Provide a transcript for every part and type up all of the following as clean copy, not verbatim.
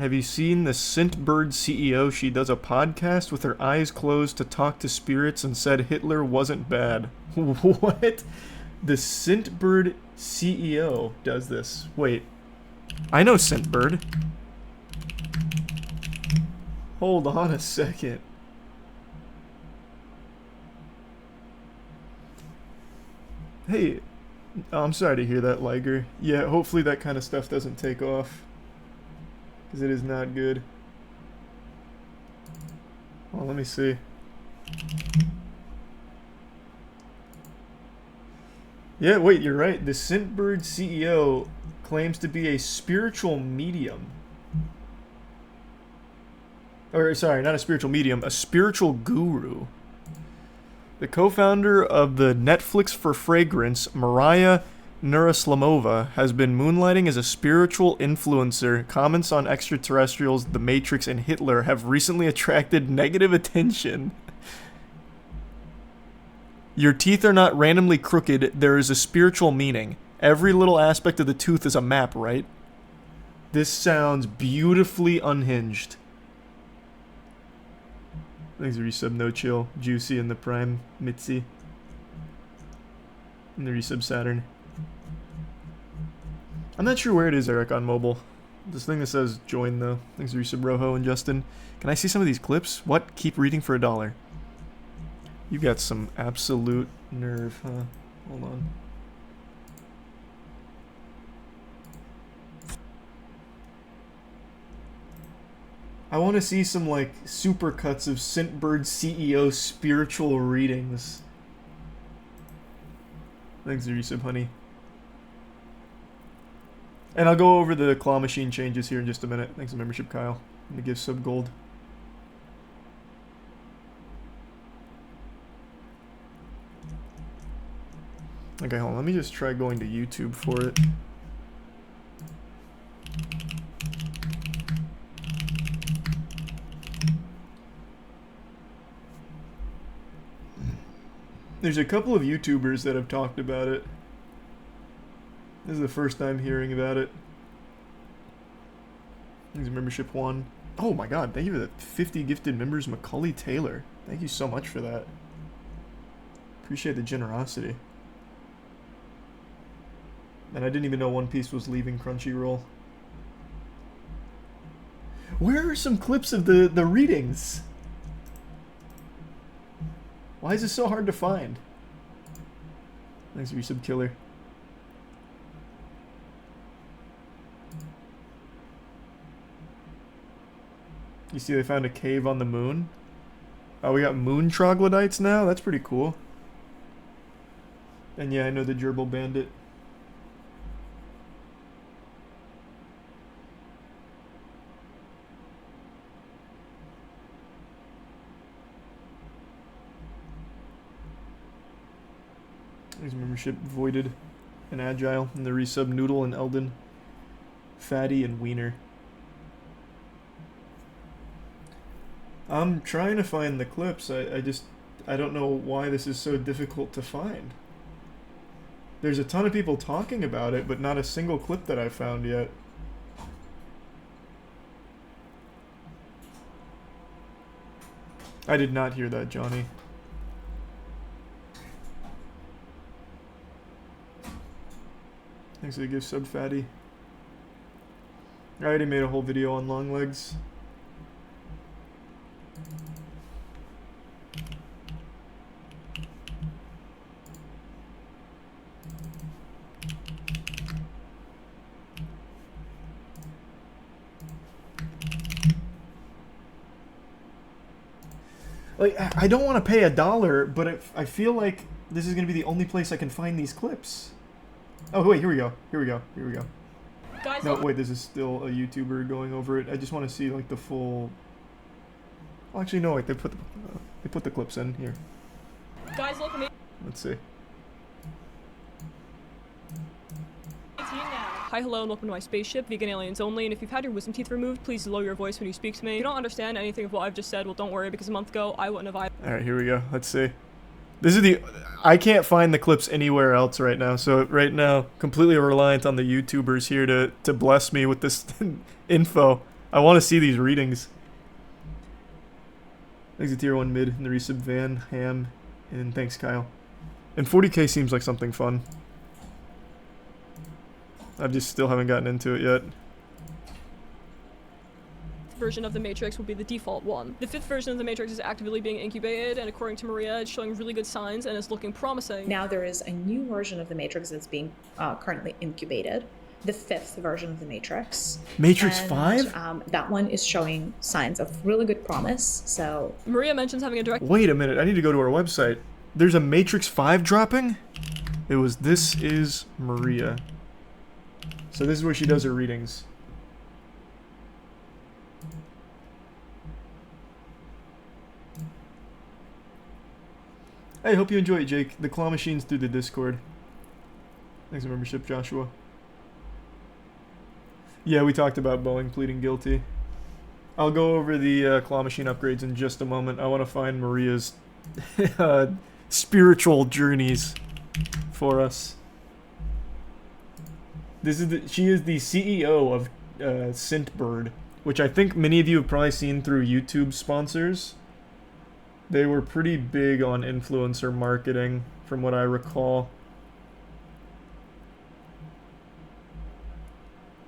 Have you seen the Scentbird CEO? She does a podcast with her eyes closed to talk to spirits and said Hitler wasn't bad. What? The Scentbird CEO does this. Wait. I know Scentbird. Hold on a second. Hey, I'm sorry to hear that, Liger. Yeah, hopefully that kind of stuff doesn't take off. Because it is not good. Well, let me see. Yeah, wait, you're right. The Scentbird CEO claims to be a spiritual medium. Or, sorry, not a spiritual medium, a spiritual guru. The co-founder of the Netflix for Fragrance, Mariya Nurislamova, has been moonlighting as a spiritual influencer. Comments on extraterrestrials, The Matrix, and Hitler have recently attracted negative attention. Your teeth are not randomly crooked, there is a spiritual meaning. Every little aspect of the tooth is a map, right? This sounds beautifully unhinged. Thanks for resub, no chill. Juicy in the prime, Mitzi. And the resub Saturn. I'm not sure where it is, Eric, on mobile. This thing that says join, though. Thanks for resub, Rojo and Justin. Can I see some of these clips? What? Keep reading for $1. You got some absolute nerve, huh? Hold on. I want to see some, like, super cuts of Scentbird CEO spiritual readings. Thanks, Resub, honey. And I'll go over the claw machine changes here in just a minute. Thanks for membership, Kyle. I'm gonna give sub gold. Okay, hold on. Let me just try going to YouTube for it. There's a couple of YouTubers that have talked about it. This is the first time hearing about it. Thanks for membership, Juan. Oh my god, thank you for the 50 gifted members, Macaulay Taylor. Thank you so much for that. Appreciate the generosity. And I didn't even know One Piece was leaving Crunchyroll. Where are some clips of the readings? Why is this so hard to find? Thanks for your sub, Killer. You see they found a cave on the moon? Oh, we got moon troglodytes now? That's pretty cool. And yeah, I know the gerbil bandit. There's membership voided and agile, and the resub Noodle and Eldon, Fatty and Wiener. I'm trying to find the clips. I don't know why this is so difficult to find. There's a ton of people talking about it, but not a single clip that I've found yet. I did not hear that, Johnny. Thanks for the gift, sub Fatty. I already made a whole video on long legs. Like, I don't want to pay $1, but I feel like this is going to be the only place I can find these clips. Oh, wait, here we go. Here we go. Here we go. Guys, no, wait, this is still a YouTuber going over it. I just want to see, like, the full... Well, actually, no, wait, they put the clips in here. Guys, look at me. Let's see. Hi, hello, and welcome to my spaceship, vegan aliens only, and if you've had your wisdom teeth removed, please lower your voice when you speak to me. If you don't understand anything of what I've just said, well, don't worry, because a month ago, I wouldn't have... Alright, here we go. Let's see. This is the... I can't find the clips anywhere else right now, so right now, completely reliant on the YouTubers here to bless me with this info. I want to see these readings. Thanks to Tier 1 Mid, and the resub Van, Ham, and thanks Kyle. And 40k seems like something fun. I just still haven't gotten into it yet. Version of the Matrix will be the default one. The 5th version of the Matrix is actively being incubated, and according to Mariya, it's showing really good signs and is looking promising. Now there is a new version of the Matrix that's being currently incubated. The 5th version of the Matrix. Matrix and, 5? That one is showing signs of really good promise, so... Mariya mentions having a direct... Wait a minute, I need to go to our website. There's a Matrix 5 dropping? This is Mariya. So this is where she does her readings. Hey, hope you enjoy it, Jake. The claw machine's through the Discord. Thanks for membership, Joshua. Yeah, we talked about Boeing pleading guilty. I'll go over the claw machine upgrades in just a moment. I want to find Mariya's spiritual journeys for us. She is the CEO of scentbird, which I think many of you have probably seen through YouTube sponsors. They were pretty big on influencer marketing, from what I recall.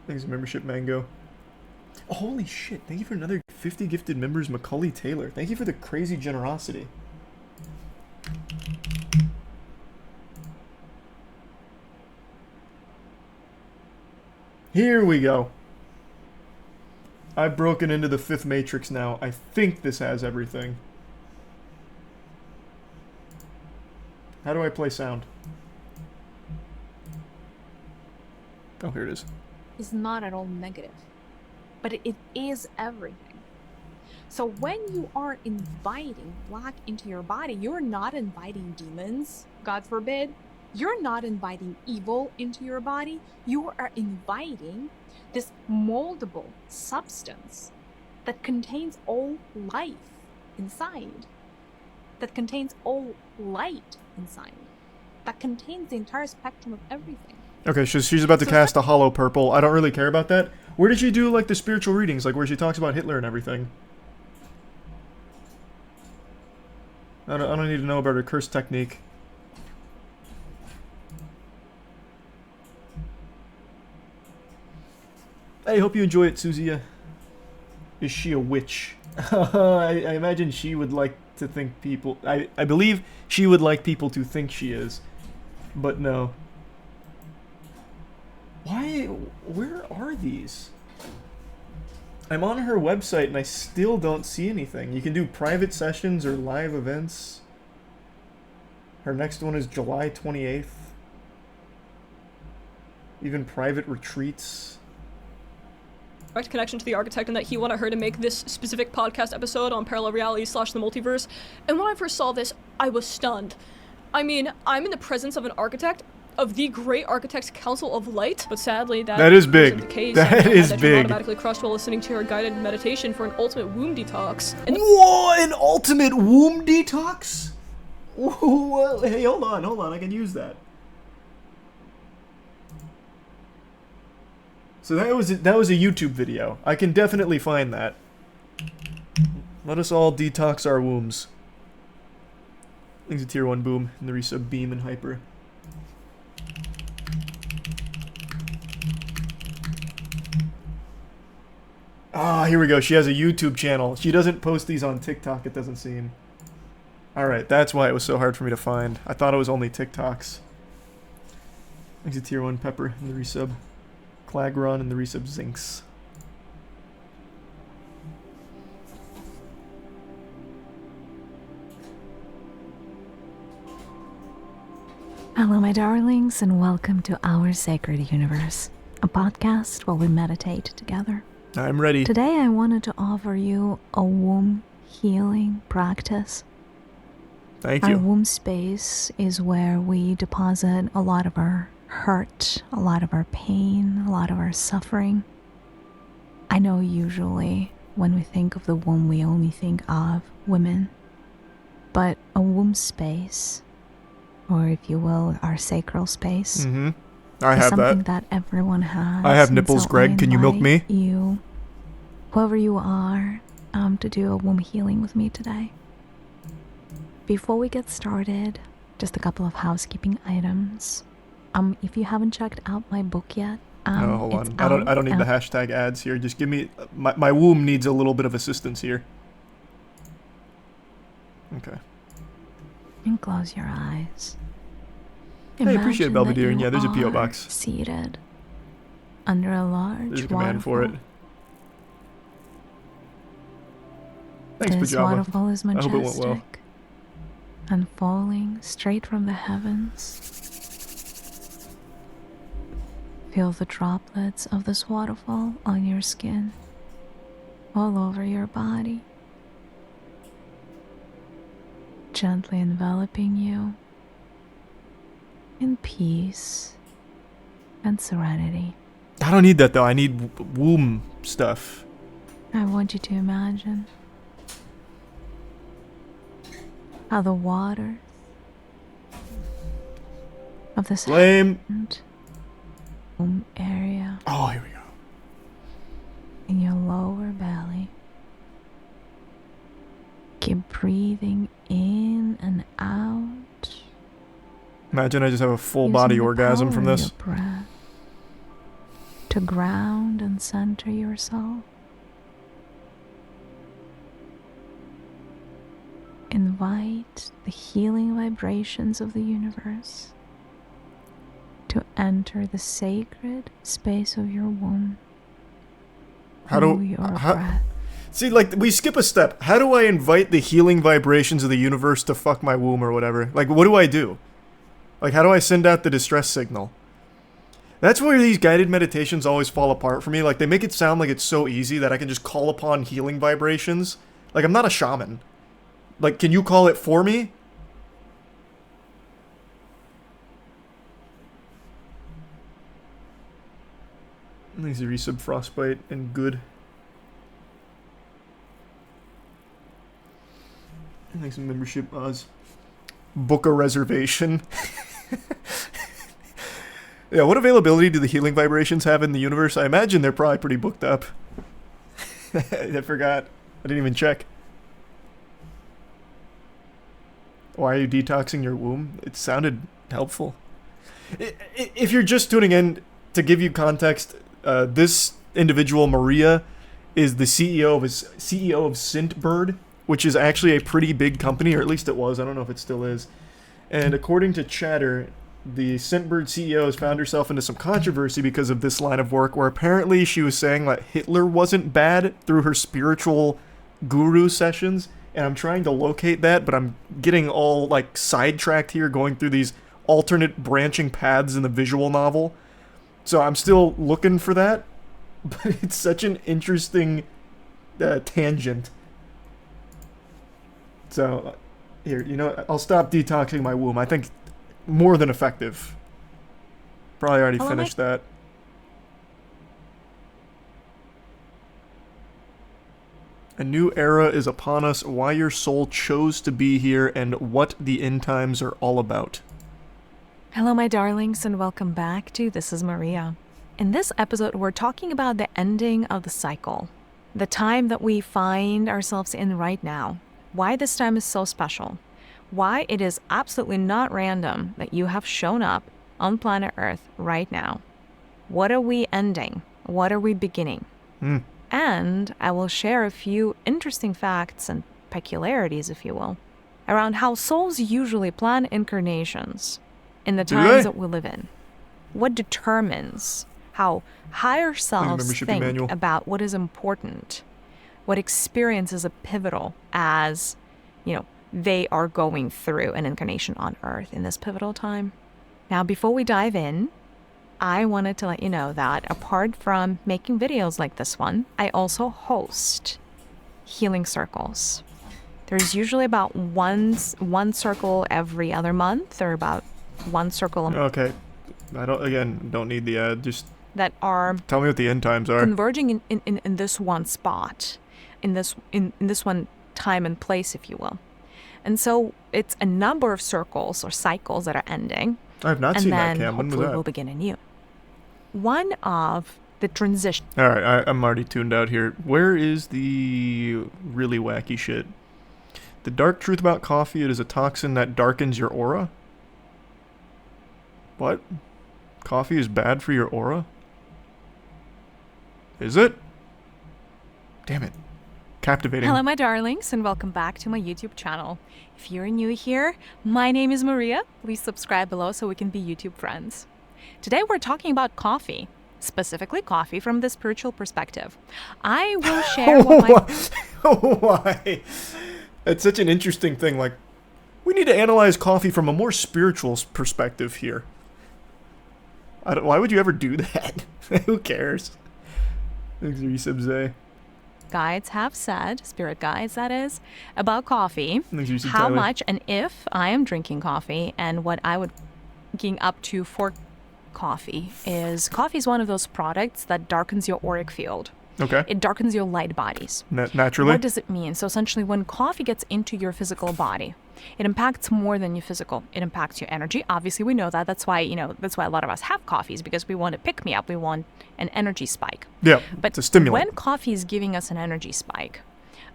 Thanks for membership, Mango. Oh, holy shit, thank you for another 50 gifted members, Macaulay Taylor. Thank you for the crazy generosity. Here we go. I've broken into the 5th Matrix now. I think this has everything. How do I play sound? Oh, here it is. Is not at all negative, but it is everything. So when you are inviting black into your body, you're not inviting demons, God forbid. You're not inviting evil into your body. You are inviting this moldable substance that contains all life inside, that contains all light inside, that contains the entire spectrum of everything. Okay, she's about to cast a hollow purple. I don't really care about that. Where did she do, like, the spiritual readings? Like, where she talks about Hitler and everything? I don't need to know about her curse technique. Hey, hope you enjoy it, Suzia. Is she a witch? I imagine she would like to think people... I believe she would like people to think she is. But no. Why? Where are these? I'm on her website and I still don't see anything. You can do private sessions or live events. Her next one is July 28th. Even private retreats. Direct connection to the architect, and that he wanted her to make this specific podcast episode on parallel reality / the multiverse. And when I first saw this, I was stunned. I mean, I'm in the presence of an architect, of the Great Architects Council of Light, but sadly that is big. The case. That is that big. Automatically crushed while listening to her guided meditation for an ultimate womb detox. And whoa, an ultimate womb detox? Whoa, hey, hold on, I can use that. So that was a YouTube video. I can definitely find that. Let us all detox our wombs. Thanks to Tier 1 Boom and the resub Beam and Hyper. Ah, here we go. She has a YouTube channel. She doesn't post these on TikTok, it doesn't seem. Alright, that's why it was so hard for me to find. I thought it was only TikToks. Thanks to Tier 1 Pepper and the resub. Clagron and the resub Zinks. Hello, my darlings, and welcome to Our Sacred Universe, a podcast where we meditate together. I'm ready. Today, I wanted to offer you a womb healing practice. Thank Our you. womb space is where we deposit a lot of our hurt, a lot of our pain, a lot of our suffering. I know usually when we think of the womb, we only think of women, but a womb space, or if you will, our sacral space, I is have something that. that everyone has. I have and nipples, so Greg. I Can you milk me? invite you whoever you are, to do a womb healing with me today. Before we get started, just a couple of housekeeping items. If you haven't checked out my book yet, No, hold it's on. I don't need the out. hashtag ads here. Just give me my womb needs a little bit of assistance here. Okay. And close your eyes. Hey, appreciate it, Imagine that Belvedere. And you yeah, there's a P.O. are box. seated under a large There's a command for it. waterfall. Thanks, This Pajama. waterfall is I hope it went majestic well. and falling straight from the heavens. Feel the droplets of this waterfall on your skin, all over your body, gently enveloping you in peace and serenity. I don't need that though. I need womb stuff. I want you to imagine how the water of this Lame. womb area Oh, here we go. in your lower belly. Keep breathing in and out. Imagine I just have a full using body the orgasm power from of this. your breath to ground and center yourself. Invite the healing vibrations of the universe to enter the sacred space of your womb. How through do your how, breath. see? Like we skip a step. How do I invite the healing vibrations of the universe to fuck my womb or whatever? Like, what do I do? Like, how do I send out the distress signal? That's where these guided meditations always fall apart for me. Like, they make it sound like it's so easy that I can just call upon healing vibrations. Like, I'm not a shaman. Like, can you call it for me? Thanks to resub Frostbite and good. Thanks to membership Oz. Book a reservation. Yeah, what availability do the healing vibrations have in the universe? I imagine they're probably pretty booked up. I forgot. I didn't even check. Why are you detoxing your womb? It sounded helpful. If you're just tuning in, to give you context, this individual, Mariya, is the CEO of scentbird, which is actually a pretty big company, or at least it was. I don't know if it still is. And according to Chatter, the scentbird CEO has found herself into some controversy because of this line of work, where apparently she was saying that Hitler wasn't bad through her spiritual guru sessions. And I'm trying to locate that, but I'm getting all like sidetracked here, going through these alternate branching paths in the visual novel. So I'm still looking for that, but it's such an interesting tangent. So here, you know, I'll stop detoxing my womb. I think more than effective. Probably already Hello, finished that. A new era is upon us, why your soul chose to be here, and what the end times are all about. Hello, my darlings, and welcome back to This is Mariya. In this episode, we're talking about the ending of the cycle, the time that we find ourselves in right now, why this time is so special, why it is absolutely not random that you have shown up on planet Earth right now. What are we ending? What are we beginning? And I will share a few interesting facts and peculiarities, if you will, around how souls usually plan incarnations in the Do times they? that we live in. What determines how higher selves membership think manual. about what is important, what experiences are pivotal as, you know, they are going through an incarnation on Earth in this pivotal time. Now, before we dive in, I wanted to let you know that apart from making videos like this one, I also host healing circles. There's usually about one circle every other month, or about one circle a month Okay. I don't need the ad. Just that are tell me what the end times are. converging in this one spot, in this one time and place, if you will. And so it's a number of circles or cycles that are ending. I have not And seen that, then Cam. When was hopefully that? we'll begin anew. One of the transition. All right, I'm already tuned out here. Where is the really wacky shit? The dark truth about coffee, it is a toxin that darkens your aura? What? Coffee is bad for your aura? Is it? Damn it. Captivating. Hello, my darlings, and welcome back to my YouTube channel. If you're new here, my name is Mariya. Please subscribe below so we can be YouTube friends. Today we're talking about coffee, specifically coffee from the spiritual perspective. I will share what my... Why? It's such an interesting thing. Like, we need to analyze coffee from a more spiritual perspective here. Why would you ever do that? Who cares? Thanks, Resubze. guides have said, spirit guides that is, about coffee, Thanks, how Tyler. much and if I am drinking coffee, and what I would be up to for coffee is one of those products that darkens your auric field. Okay. It darkens your light bodies. Naturally. What does it mean? So essentially, when coffee gets into your physical body, it impacts more than your physical. It impacts your energy. Obviously, we know that. That's why a lot of us have coffees, because we want to pick me up. We want an energy spike. Yeah, But it's a stimulant. when coffee is giving us an energy spike,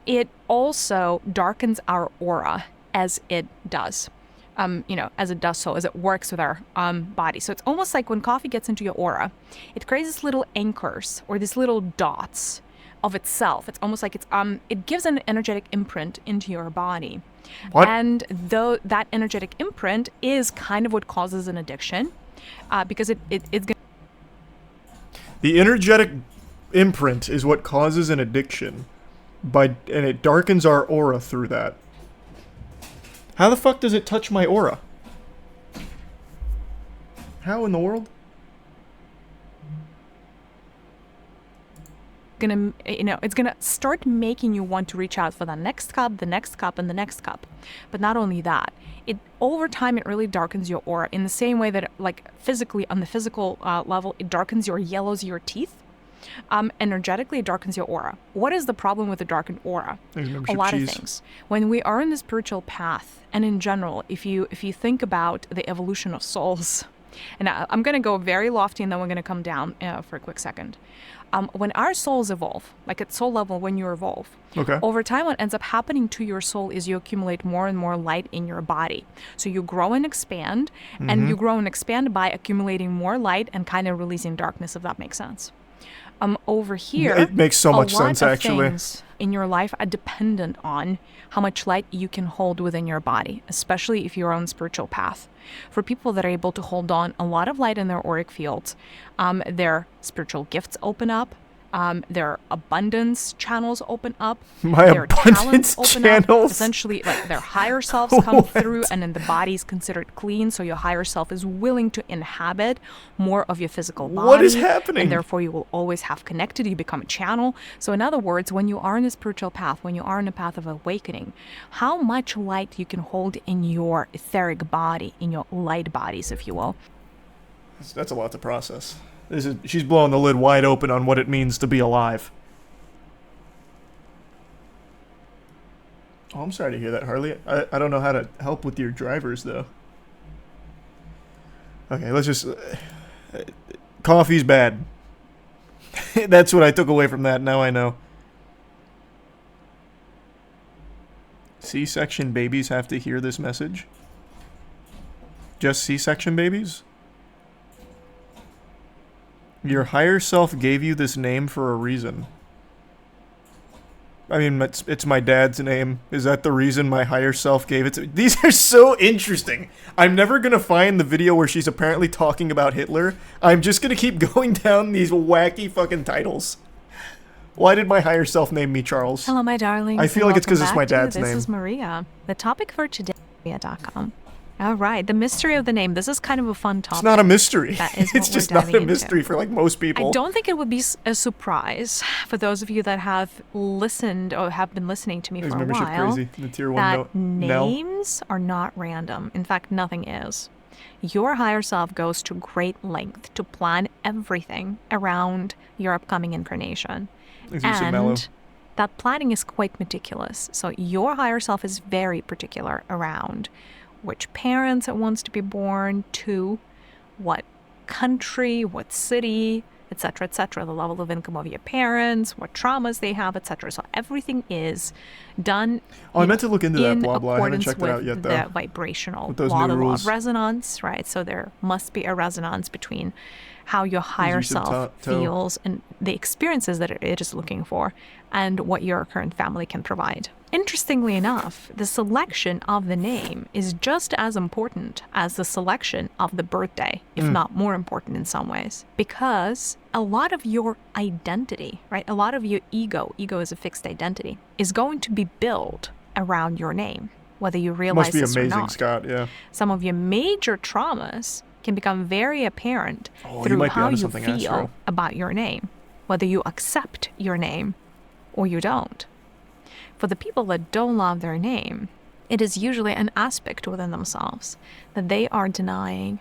it also darkens our aura as it does. As it works with our body. So it's almost like when coffee gets into your aura, it creates these little anchors or these little dots of itself. It's almost like it gives an energetic imprint into your body. What? And though that energetic imprint is kind of what causes an addiction, because it's going. The energetic imprint is what causes an addiction, and it darkens our aura through that. How the fuck does it touch my aura? How in the world? It's gonna start making you want to reach out for the next cup, and the next cup. But not only that, over time it really darkens your aura in the same way that, like, physically, on the physical level, it darkens your yellows your teeth. Energetically, it darkens your aura. What is the problem with a darkened aura? A lot of things. When we are in the spiritual path, and in general, if you think about the evolution of souls, and I'm going to go very lofty, and then we're going to come down for a quick second. When our souls evolve, like at soul level, when you evolve, Okay. over time, what ends up happening to your soul is you accumulate more and more light in your body. So you grow and expand, and you grow and expand by accumulating more light and kind of releasing darkness, if that makes sense. Over here, It makes so much sense, a lot of actually. things in your life are dependent on how much light you can hold within your body, especially if you're on a spiritual path. For people that are able to hold on a lot of light in their auric fields, their spiritual gifts open up, their abundance channels open up, My their abundance talents open channels? up. Essentially, like, their higher selves come through, and then the body is considered clean, so your higher self is willing to inhabit more of your physical body. What is happening? And therefore, you will always have connected. You become a channel. So in other words, when you are in a spiritual path, when you are in a path of awakening, how much light you can hold in your etheric body, in your light bodies, if you will. That's a lot to process. She's blowing the lid wide open on what it means to be alive. Oh, I'm sorry to hear that, Harley. I don't know how to help with your drivers, though. Okay, let's just... coffee's bad. That's what I took away from that. Now I know. C-section babies have to hear this message? Just C-section babies? Your higher self gave you this name for a reason. I mean, it's my dad's name. Is that the reason my higher self gave it to me? These are so interesting. I'm never going to find the video where she's apparently talking about Hitler. I'm just going to keep going down these wacky fucking titles. Why did my higher self name me Charles? Hello, my darlings. I feel like it's 'cause it's my welcome back dad's to name. This is Mariya. The topic for today is Mariya.com. All right, the mystery of the name. This is kind of a fun topic. It's not a mystery. That is It's what just we're not a diving mystery into. for like most people. I don't think it would be a surprise for those of you that have listened or have been listening to me Is for a membership while crazy? The tier one that Nell? names are not random. In fact, nothing is. Your higher self goes to great length to plan everything around your upcoming incarnation. Thanks, Mr. Mellow. And that planning is quite meticulous. So your higher self is very particular around which parents it wants to be born to, what country, what city, etc., etc., the level of income of your parents, what traumas they have, etc. So everything is done. Oh, I meant to look into that, in blah, blah. I haven't accordance checked it with out yet, though. the vibrational With those law, new the law rules. of resonance, right? So there must be a resonance between how your higher use of self toe. feels and the experiences that it is looking for and what your current family can provide. Interestingly enough, the selection of the name is just as important as the selection of the birthday, if not more important in some ways, because a lot of your identity, right, a lot of your ego is a fixed identity, is going to be built around your name, whether you realize Must be this or amazing, not. Scott, yeah. Some of your major traumas can become very apparent You through might be how onto you something, feel Astro. about your name, whether you accept your name or you don't. For the people that don't love their name, it is usually an aspect within themselves that they are denying.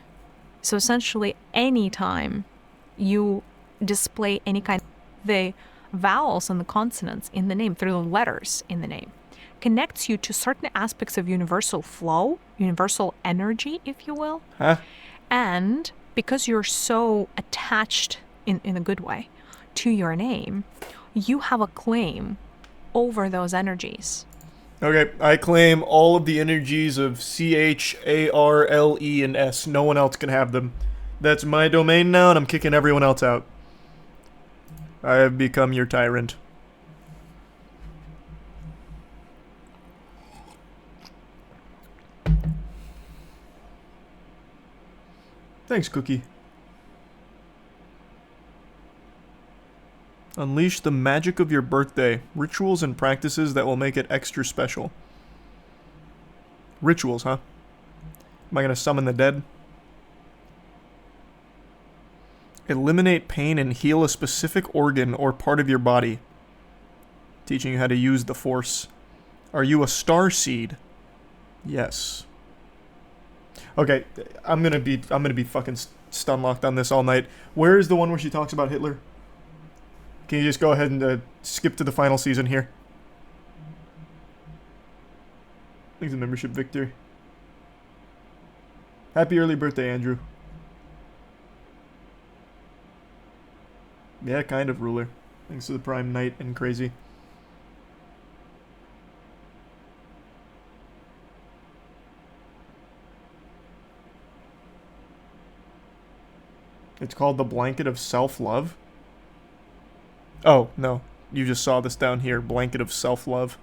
So essentially, anytime you display any kind of the vowels and the consonants in the name through the letters in the name connects you to certain aspects of universal flow, universal energy, if you will. Huh? And because you're so attached in a good way to your name, you have a claim over those energies. Okay, I claim all of the energies of CHARLE and S. No one else can have them. That's my domain now, and I'm kicking everyone else out. I have become your tyrant. Thanks, Cookie. Unleash the magic of your birthday. Rituals and practices that will make it extra special. Rituals, huh? Am I going to summon the dead? Eliminate pain and heal a specific organ or part of your body. Teaching you how to use the force. Are you a star seed? Yes. Okay, I'm gonna be fucking stun locked on this all night. Where is the one where she talks about Hitler? Can you just go ahead and skip to the final season here? Thanks for the membership, Victor. Happy early birthday, Andrew. Yeah, kind of, ruler. Thanks to the Prime Knight and Crazy. It's called the Blanket of Self-Love. Oh, no. You just saw this down here. Blanket of Self-Love.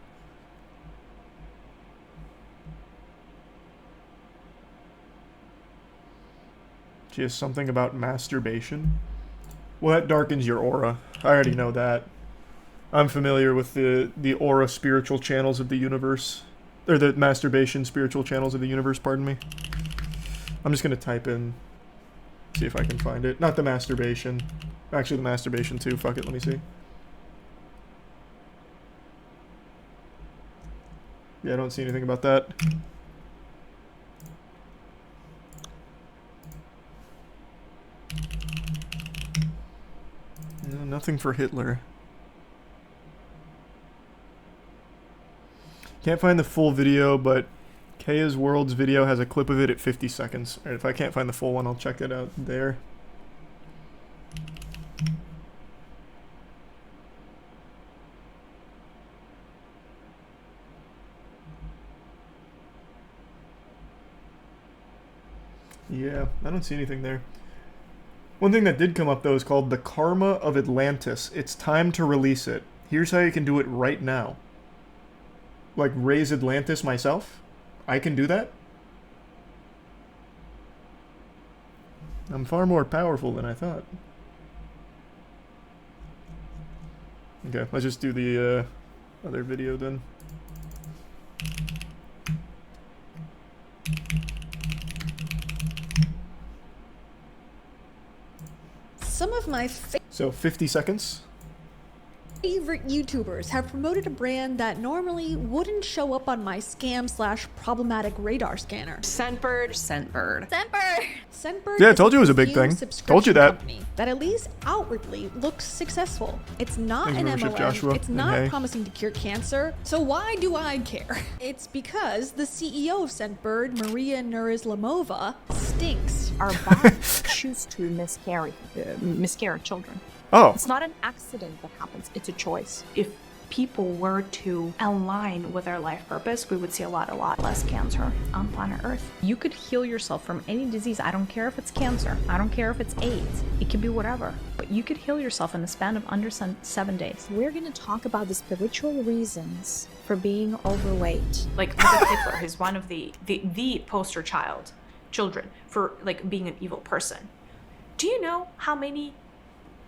She has something about masturbation. Well, that darkens your aura. I already know that. I'm familiar with the aura spiritual channels of the universe. Or the masturbation spiritual channels of the universe, pardon me. I'm just going to type in... See if I can find it. Not the masturbation. Actually, the masturbation too. Fuck it, let me see. Yeah, I don't see anything about that. No, nothing for Hitler. Can't find the full video, but Kaya's World's video has a clip of it at 50 seconds. Alright, if I can't find the full one, I'll check it out there. Yeah, I don't see anything there. One thing that did come up, though, is called the Karma of Atlantis. It's time to release it. Here's how you can do it right now. Like, raise Atlantis myself? I can do that? I'm far more powerful than I thought. Okay, let's just do the other video then. Some of my So 50 seconds. favorite YouTubers have promoted a brand that normally wouldn't show up on my scam/problematic radar scanner. Scentbird. Scentbird Yeah, I is told you it was a a big new thing. subscription Told you that. company that at least outwardly looks successful. It's not Thanks, an membership, MLM. Joshua, It's and not hey. promising to cure cancer. So why do I care? It's because the CEO of Scentbird, Mariya Nurislamova, stinks. Our bodies choose to miscarry children. Oh. It's not an accident that happens, it's a choice. If people were to align with their life purpose, we would see a lot less cancer on planet Earth. You could heal yourself from any disease. I don't care if it's cancer. I don't care if it's AIDS. It could be whatever. But you could heal yourself in the span of under 7 days. We're going to talk about the spiritual reasons for being overweight. Like, look at Hitler. He's one of the poster children for, like, being an evil person. Do you know how many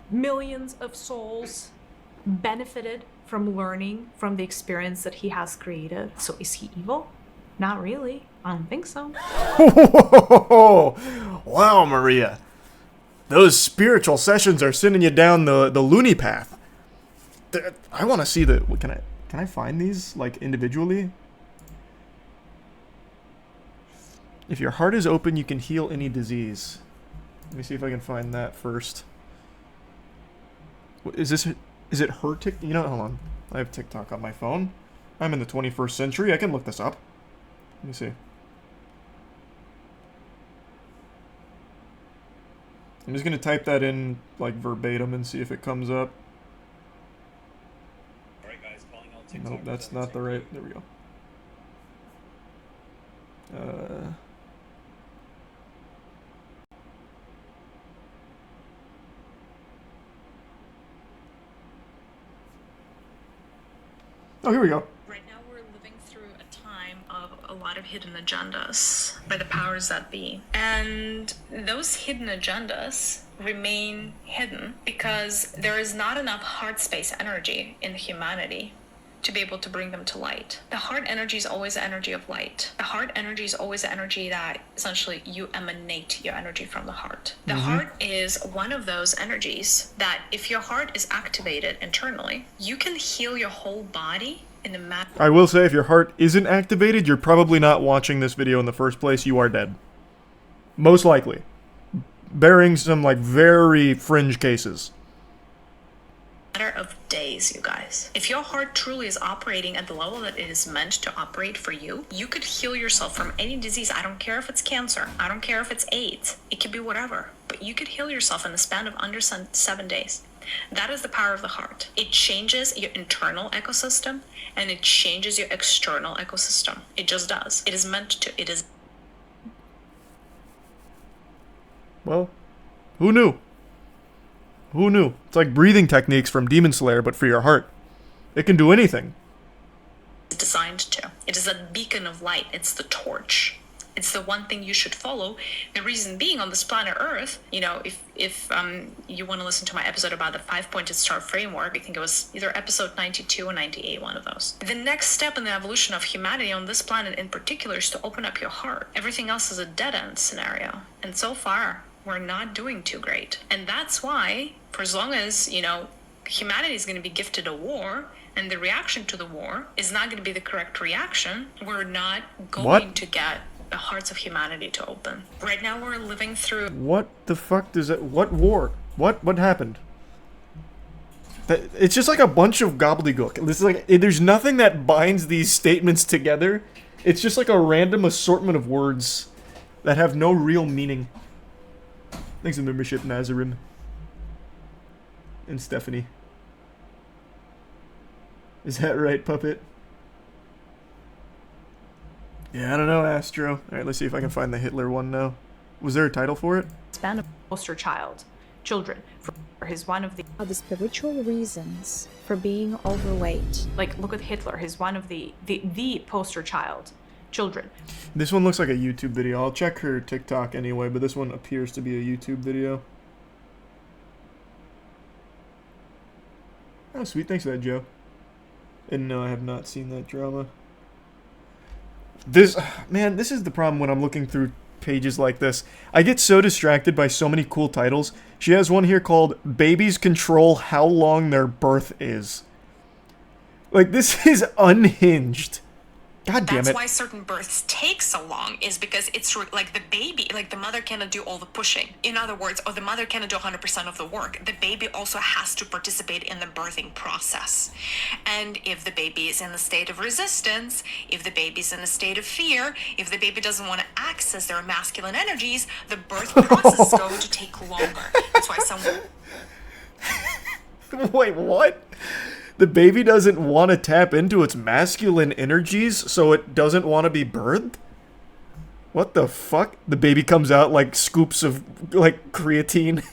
millions of souls benefited from learning from the experience that he has created? So is he evil? Not really. I don't think so. Wow, Mariya. Those spiritual sessions are sending you down the loony path. I want to see the... Can I find these, like, individually? If your heart is open, you can heal any disease. Let me see if I can find that first. Is it her TikTok? You know, hold on. I have TikTok on my phone. I'm in the 21st century. I can look this up. Let me see. I'm just gonna type that in, like, verbatim and see if it comes up. Alright guys, calling all TikTok. Nope, that's not the right... There we go. Oh, here we go. Right now we're living through a time of a lot of hidden agendas by the powers that be. And those hidden agendas remain hidden because there is not enough heart space energy in humanity to be able to bring them to light. The heart energy is always the energy of light. The heart energy is always the energy that essentially you emanate your energy from the heart. The heart is one of those energies that if your heart is activated internally, you can heal your whole body in a matter. I will say, if your heart isn't activated, you're probably not watching this video in the first place. You are dead. Most likely. Bearing some, like, very fringe cases. Of days, you guys. If your heart truly is operating at the level that it is meant to operate for you, you could heal yourself from any disease. I don't care if it's cancer. I don't care if it's AIDS. It could be whatever. But you could heal yourself in the span of under 7 days. That is the power of the heart. It changes your internal ecosystem and it changes your external ecosystem. It just does. It is meant to. It is. Well, who knew? Who knew? It's like breathing techniques from Demon Slayer, but for your heart. It can do anything. Designed to. It is a beacon of light. It's the torch. It's the one thing you should follow. The reason being, on this planet Earth, you know, if you want to listen to my episode about the 5-pointed star framework, I think it was either episode 92 or 98, one of those. The next step in the evolution of humanity on this planet in particular is to open up your heart. Everything else is a dead-end scenario. And so far, we're not doing too great. And that's why, for as long as, you know, humanity is going to be gifted a war, and the reaction to the war is not going to be the correct reaction, we're not going to get the hearts of humanity to open. Right now we're living through... What the fuck does that... What war? What happened? It's just like a bunch of gobbledygook. This is like... There's nothing that binds these statements together. It's just like a random assortment of words that have no real meaning. Thanks for the membership, Nazarim. And Stephanie. Is that right, Puppet? Yeah, I don't know, Astro. Alright, let's see if I can find the Hitler one now. Was there a title for it? Span of poster children for his one of The spiritual reasons for being overweight. like, look at Hitler. He's one of the poster children. This one looks like a YouTube video. I'll check her TikTok anyway, but this one appears to be a YouTube video. Oh, sweet. Thanks for that, Joe. And no, I have not seen that drama. This is the problem when I'm looking through pages like this. I get so distracted by so many cool titles. She has one here called Babies Control How Long Their Birth Is. Like, this is unhinged. God damn That's it. why certain births take so long, is because it's like the baby, like the mother cannot do all the pushing. In other words, or the mother cannot do 100% of the work. The baby also has to participate in the birthing process. And if the baby is in a state of resistance, if the baby is in a state of fear, if the baby doesn't want to access their masculine energies, the birth process is going to take longer. That's why some... Wait, what? The baby doesn't want to tap into its masculine energies, so it doesn't want to be birthed? What the fuck? The baby comes out like scoops of, like, creatine.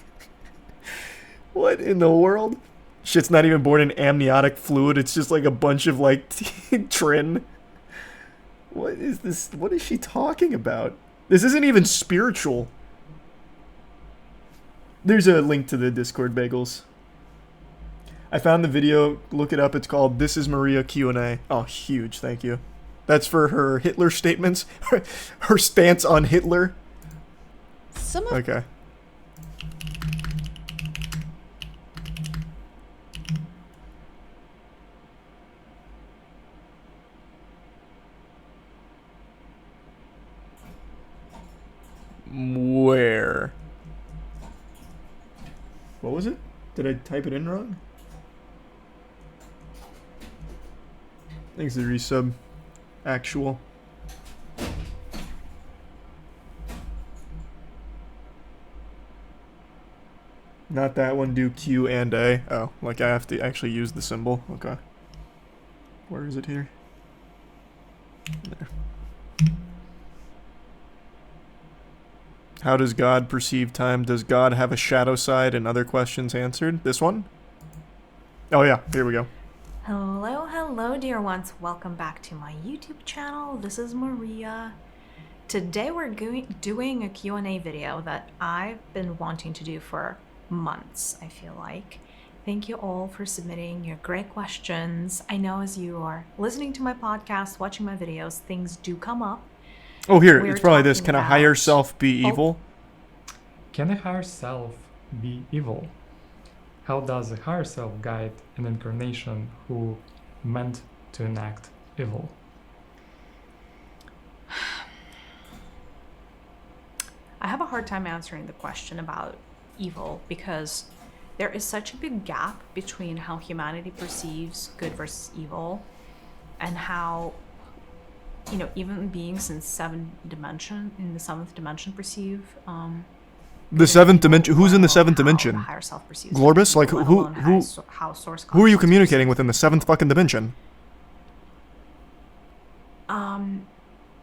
What in the world? Shit's not even born in amniotic fluid, it's just like a bunch of, like, trin. What is this? What is she talking about? This isn't even spiritual. There's a link to the Discord, Bagels. I found the video, look it up, it's called This is Mariya Q&A. Oh, huge, thank you. That's for her Hitler statements, her stance on Hitler. Some of Okay. Where? What was it? Did I type it in wrong? Thanks to the resub. Actual. Not that one, do Q and A. Oh, like I have to actually use the symbol. Okay. Where is it here? There. How does God perceive time? Does God have a shadow side? And other questions answered. This one? Oh yeah, here we go. Hello, hello, dear ones. Welcome back to my YouTube channel. This is Mariya. Today we're doing a Q&A video that I've been wanting to do for months, I feel like. Thank you all for submitting your great questions. I know as you are listening to my podcast, watching my videos, things do come up. Oh, here, We're it's probably this. talking Can a about- higher self be evil? Can a higher self be evil? How does a higher self guide an incarnation who meant to enact evil? I have a hard time answering the question about evil because there is such a big gap between how humanity perceives good versus evil and how, you know, even beings in the seventh dimension perceive The seventh dimension. Who's in the seventh how dimension? the higher self perceives Glorbus? Like, let who- alone who- how source Who are you consciousness communicating with in the seventh fucking dimension?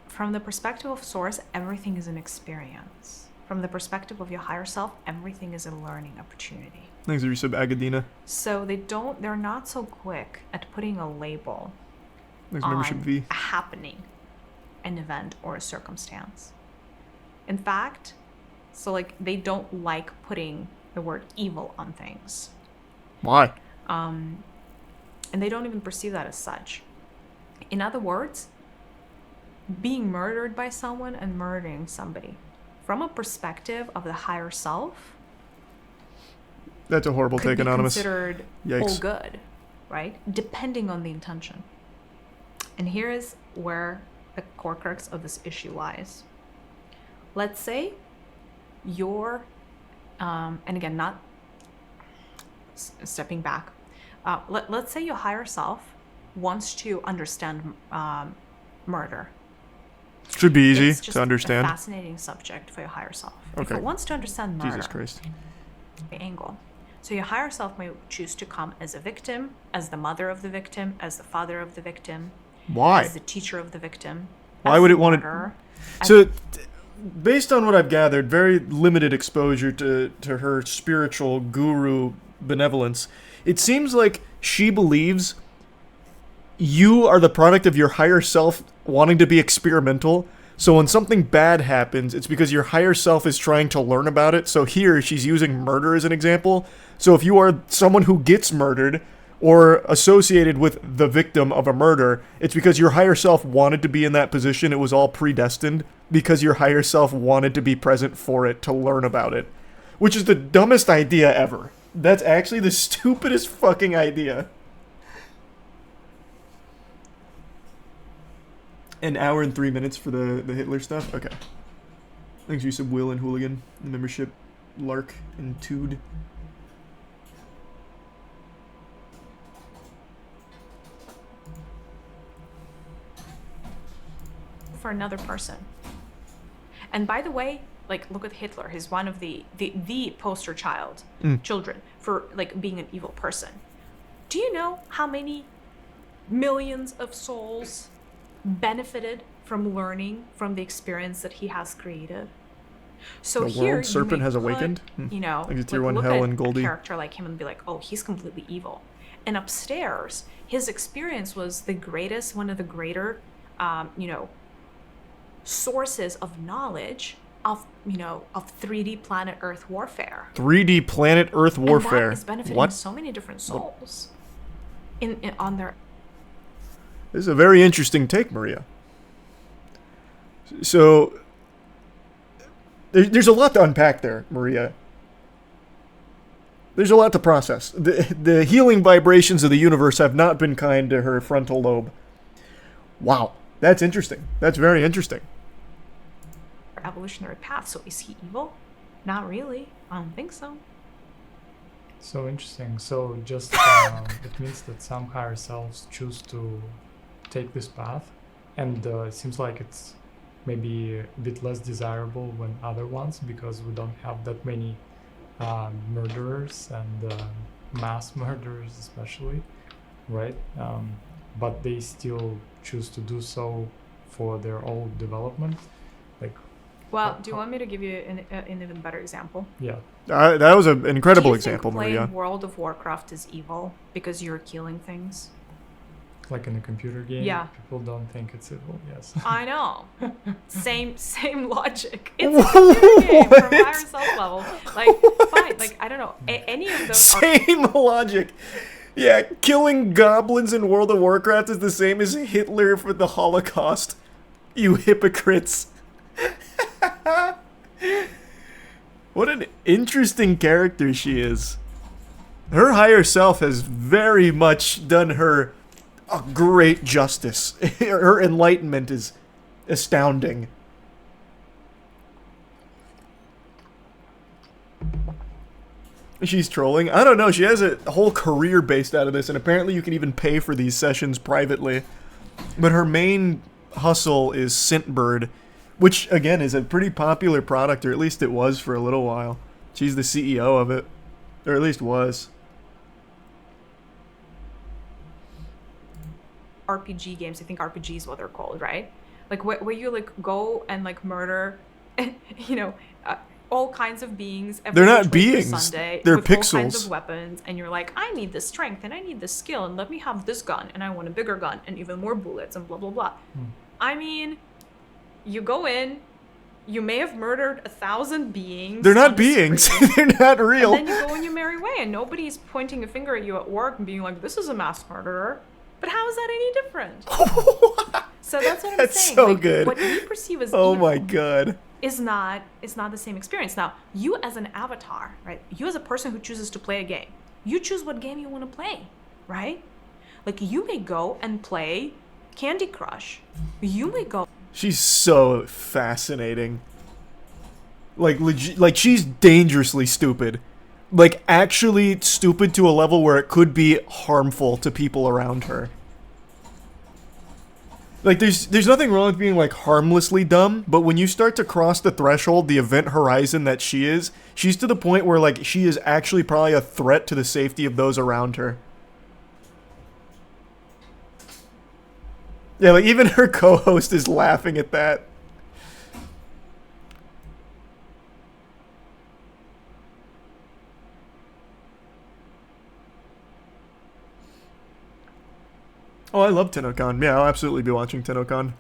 From the perspective of source, everything is an experience. From the perspective of your higher self, everything is a learning opportunity. Thanks, Resub Agadina. So they're not so quick at putting a label Thanks, membership on V. a happening, an event, or a circumstance. In fact, so like they don't like putting the word evil on things. Why? And they don't even perceive that as such. In other words, being murdered by someone and murdering somebody, from a perspective of the higher self, That's a horrible could take, be Anonymous. considered Yikes. all good, right? Depending on the intention. And here is where the core crux of this issue lies. Let's say you're, and again, not stepping back. Let's say your higher self wants to understand murder. Should be easy It's just to understand. a fascinating subject for your higher self. If Okay. it wants to understand murder, Jesus Christ. the angle. So your higher self may choose to come as a victim, as the mother of the victim, as the father of the victim, Why? as the teacher of the victim. Why as would the it want to? murderer, as- So, based on what I've gathered, very limited exposure to her spiritual guru benevolence, it seems like she believes you are the product of your higher self wanting to be experimental. So when something bad happens, it's because your higher self is trying to learn about it. So here she's using murder as an example. So if you are someone who gets murdered or associated with the victim of a murder, it's because your higher self wanted to be in that position. It was all predestined because your higher self wanted to be present for it, to learn about it. Which is the dumbest idea ever. That's actually the stupidest fucking idea. An hour and 3 minutes for the Hitler stuff? Okay. Thanks, you said Will and Hooligan. The membership, Lark and Tude. For another person. And by the way, like, look at Hitler. He's one of the poster child children for like being an evil person. Do you know how many millions of souls benefited from learning from the experience that he has created? So The here world serpent you may has put, awakened? you know, Like a like, tier 1 look Hell at and Goldie. a character like him and be like, oh, he's completely evil. And upstairs, his experience was the greatest, one of the greater, you know, sources of knowledge of, you know, of 3D planet Earth warfare. 3D planet Earth warfare. And that is benefiting What? so many different souls in on their. This is a very interesting take, Mariya. So, there's a lot to unpack there, Mariya. There's a lot to process. The healing vibrations of the universe have not been kind to her frontal lobe. Wow, that's interesting. That's very interesting. Evolutionary path. So is he evil? Not really. I don't think so. So interesting. So just it means that some higher selves choose to take this path, and it seems like it's maybe a bit less desirable than other ones because we don't have that many murderers and mass murderers especially, right? But they still choose to do so for their own development. Like, Well, do you want me to give you an even better example? yeah. That was an incredible Do you example, think playing Mariya. World of Warcraft is evil because you're killing things? Like in a computer game, Yeah. people don't think it's evil. Yes. I know. Same logic. It's a computer game from higher self level. Like, fine. Like, I don't know. Any of those are Same logic. Yeah, killing goblins in World of Warcraft is the same as Hitler for the Holocaust. You hypocrites. What an interesting character she is. Her higher self has very much done her a great justice. Her enlightenment is astounding. She's trolling. I don't know. She has a whole career based out of this, and apparently you can even pay for these sessions privately. But her main hustle is scentbird, which, again, is a pretty popular product, or at least it was for a little while. She's the CEO of it. Or at least was. RPG games. I think RPG is what they're called, right? Like, where you, like, go and, like, murder, you know, all kinds of beings. They're not which way through beings. Sunday, They're with all kinds pixels. of weapons, and you're like, I need this strength, and I need this skill, and let me have this gun, and I want a bigger gun, and even more bullets, and blah, blah, blah. I mean, you go in, you may have murdered 1,000 beings. They're not on the beings. screen, They're not real. and then you go on your merry way, and nobody's pointing a finger at you at work and being like, this is a mass murderer. But how is that any different? So that's what I'm That's saying. so Like, good. What you perceive as Oh evil my god. is not the same experience. Now, you as an avatar, right? You as a person who chooses to play a game, you choose what game you want to play, right? Like, you may go and play Candy Crush. You may go. She's so fascinating. Like, like she's dangerously stupid. Like, actually stupid to a level where it could be harmful to people around her. Like, there's nothing wrong with being, like, harmlessly dumb, but when you start to cross the threshold, the event horizon that she is, she's to the point where, like, she is actually probably a threat to the safety of those around her. Yeah, like, even her co-host is laughing at that. Oh, I love TennoCon. Yeah, I'll absolutely be watching TennoCon.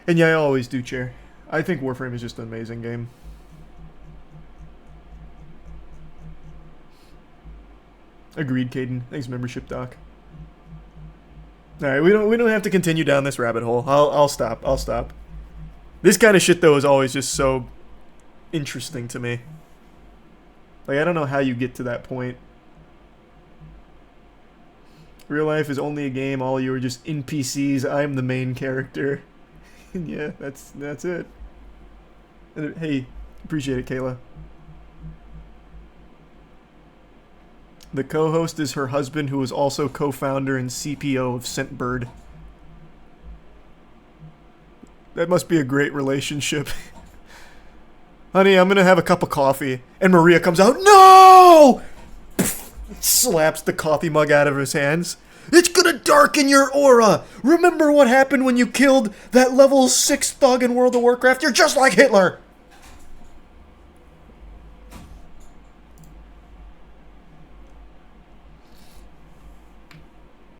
And yeah, I always do, Chair. I think Warframe is just an amazing game. Agreed, Caden. Thanks, membership, Doc. All right, we don't have to continue down this rabbit hole. I'll stop. I'll stop. This kind of shit though is always just so interesting to me. Like, I don't know how you get to that point. Real life is only a game. All you are just NPCs. I'm the main character. And yeah, that's it. And hey, appreciate it, Kayla. The co-host is her husband, who is also co-founder and CPO of Scentbird. That must be a great relationship. Honey, I'm gonna have a cup of coffee. And Mariya comes out, no! Slaps the coffee mug out of his hands. It's gonna darken your aura! Remember what happened when you killed that level 6 thug in World of Warcraft? You're just like Hitler!